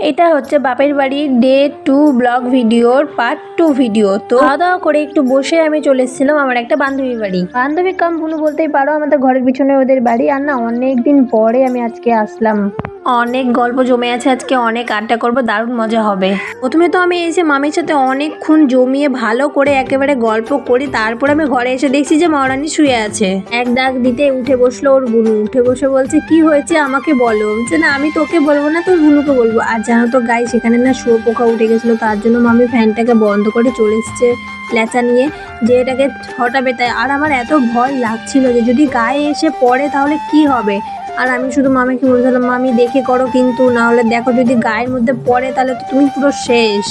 এটা হচ্ছে বাপের বাড়ির ডে 2 ব্লগ ভিডিওর পার্ট 2 ভিডিও। তো খাওয়া দাওয়া করে একটু বসে আমি চলে এসেছিলাম আমার একটা বান্ধবী বাড়ি, বান্ধবী কাম বুনু বলতেই পারো, আমাদের ঘরের পিছনে ওদের বাড়ি। আর না, অনেকদিন পরে আমি আজকে আসলাম, অনেক গল্প জমে আছে, আজকে অনেক আড্ডা করবো, দারুণ মজা হবে। প্রথমে তো আমি এসে মামির সাথে অনেকক্ষণ জমিয়ে ভালো করে একেবারে গল্প করি, তারপর আমি ঘরে এসে দেখছি যে মহারানী শুয়ে আছে। এক ডাক দিতে উঠে বসলো ওর বুনু, উঠে বসে বলছে কি হয়েছে আমাকে বলো। বলছে না আমি তোকে বলবো না, তোর বুনুকে বলবো। আর জানো তো গায়ে সেখানে না শুয়োপোকা উঠে গেছিলো, তার জন্য মামি ফ্যানটাকে বন্ধ করে চলে এসছে লেচা নিয়ে যে এটাকে হটাবে তাই। আর আমার এত ভয় লাগছিল যে যদি গায়ে এসে পড়ে তাহলে কি হবে। আর আমি শুধু মামিকে বলছিলাম মামি দেখে করো কিন্তু, না হলে দেখো যদি গায়ের মধ্যে পড়ে তাহলে তো তুমি পুরো শেষ।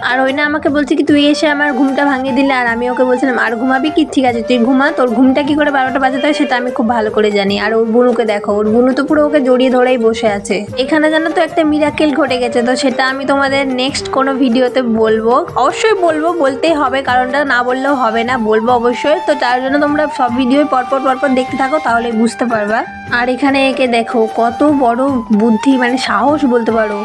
আর ওই না আমাকে বলছে কি তুই এসে আমার ঘুমটা ভাঙিয়ে দিলে, আর আমি ওকে বলছিলাম আর ঘুমাবি কি, ঠিক আছে তুই ঘুমা, তোর ঘুমটা কি করে 12টা বাজাতে হয় সেটা আমি খুব ভালো করে জানি। আর ওর বুনুকে দেখো, ওর বুনু তো পুরো ওকে জড়িয়ে ধরেই বসে আছে। এখানে জানো তো একটা মিরাকেল ঘটে গেছে, তো সেটা আমি তোমাদের নেক্সট কোনো ভিডিওতে বলবো, অবশ্যই বলবো, বলতেই হবে, কারণটা না বললেও হবে না, বলবো অবশ্যই। তো তার জন্য তোমরা সব ভিডিও পরপর দেখতে থাকো, তাহলে বুঝতে পারবা। আর এখানে একে দেখো কত বড় বুদ্ধি, মানে সাহস বলতে পারো,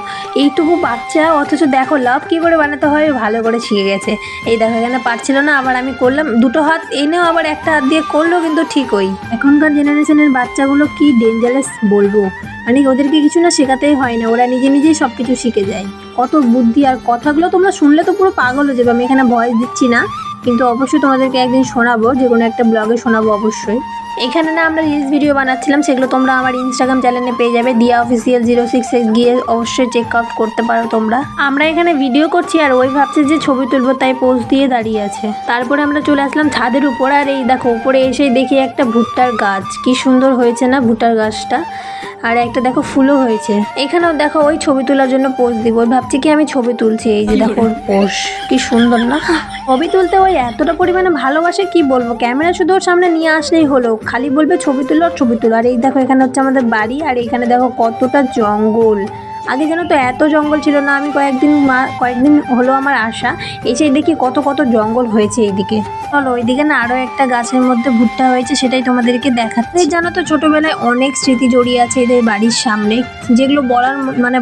এইটুকু বাচ্চা অথচ দেখো লাভ কি করে বানাতে হয় ভালো করে শিখে গেছে। এই দেখো এখানে পারছিল না, আবার আমি করলাম, দুটো হাত এনেও আবার একটা হাত দিয়ে করলো, কিন্তু ঠিকই। এখনকার জেনারেশনের বাচ্চাগুলো কি ডেঞ্জারাস বলবো, মানে ওদেরকে কিছু না শেখাতেই হয় না, ওরা নিজে নিজেই সব কিছু শিখে যায়। কত বুদ্ধি, আর কথাগুলো তোমরা শুনলে তো পুরো পাগল হয়ে যাবে। আমি এখানে ভয়েস দিচ্ছি না, কিন্তু অবশ্যই তোমাদেরকে একদিন শোনাবো, যে কোনো একটা ব্লগে শোনাবো অবশ্যই। এখানে না আমরা রিলস ভিডিও বানাচ্ছিলাম, সেগুলো তোমরা আমার ইনস্টাগ্রাম চ্যানেলে পেয়ে যাবে, দিয়া অফিসিয়াল 06 গিয়ে অবশ্যই চেক আউট করতে পারো তোমরা। আমরা এখানে ভিডিও করছি আর ওই ভাবছে যে ছবি তুলবো, তাই পোজ দিয়ে দাঁড়িয়ে আছে। তারপরে আমরা চলে আসলাম ছাদের উপর, আর এই দেখো উপরে এসেই দেখি একটা ভুট্টার গাছ, কি সুন্দর হয়েছে না ভুট্টার গাছটা, আর একটা দেখো ফুলও হয়েছে। এখানেও দেখো ওই ছবি তোলার জন্য পোজ দিব, ভাবছি কি আমি ছবি তুলছি, এই যে দেখো ওর পোজ কি সুন্দর না। ছবি তুলতে ওই এতটা পরিমাণে ভালোবাসে কি বলবো, ক্যামেরা শুধু ওর সামনে নিয়ে আসলেই হলো, খালি বলবে ছবি তুলো ছবি তুলো। আর এই দেখো এখানে হচ্ছে আমাদের বাড়ি, আর এখানে দেখো কতটা জঙ্গল। আগে যেন তো এত জঙ্গল ছিল না, আমি কয়েকদিন হলো আমার আসা, এসে দেখি কত জঙ্গল হয়েছে এইদিকে। চলো ওইদিকে না আরও একটা গাছের মধ্যে ভুট্টা হয়েছে, সেটাই তোমাদেরকে দেখাচ্ছি। জানো তো ছোটোবেলায় অনেক স্মৃতি জড়িয়ে আছে এদের বাড়ির সামনে, যেগুলো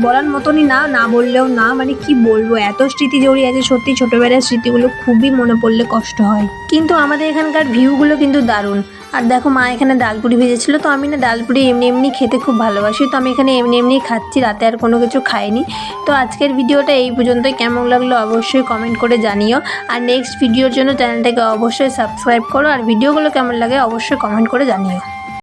বলার মতনই না বললেও না, মানে কি বলবো, এত স্মৃতি জড়িয়ে আছে। সত্যি ছোটোবেলার স্মৃতিগুলো খুবই মনে পড়লে কষ্ট হয়, কিন্তু আমাদের এখানকার ভিউগুলো কিন্তু দারুণ। আর দেখো মা এখানে ডালপুরি ভেজেছিল, তো আমি না ডালপুরি এমনি খেতে খুব ভালোবাসি, তো আমি এখানে এমনি খাচ্ছি, রাতে আর কোনো কিছু খাইনি। তো আজকের ভিডিওটা এই পর্যন্তই, কেমন লাগলো অবশ্যই কমেন্ট করে জানিও। আর নেক্সট ভিডিওর জন্য চ্যানেলটাকে অবশ্যই সাবস্ক্রাইব করো, আর ভিডিওগুলো কেমন লাগে অবশ্যই কমেন্ট করে জানিও।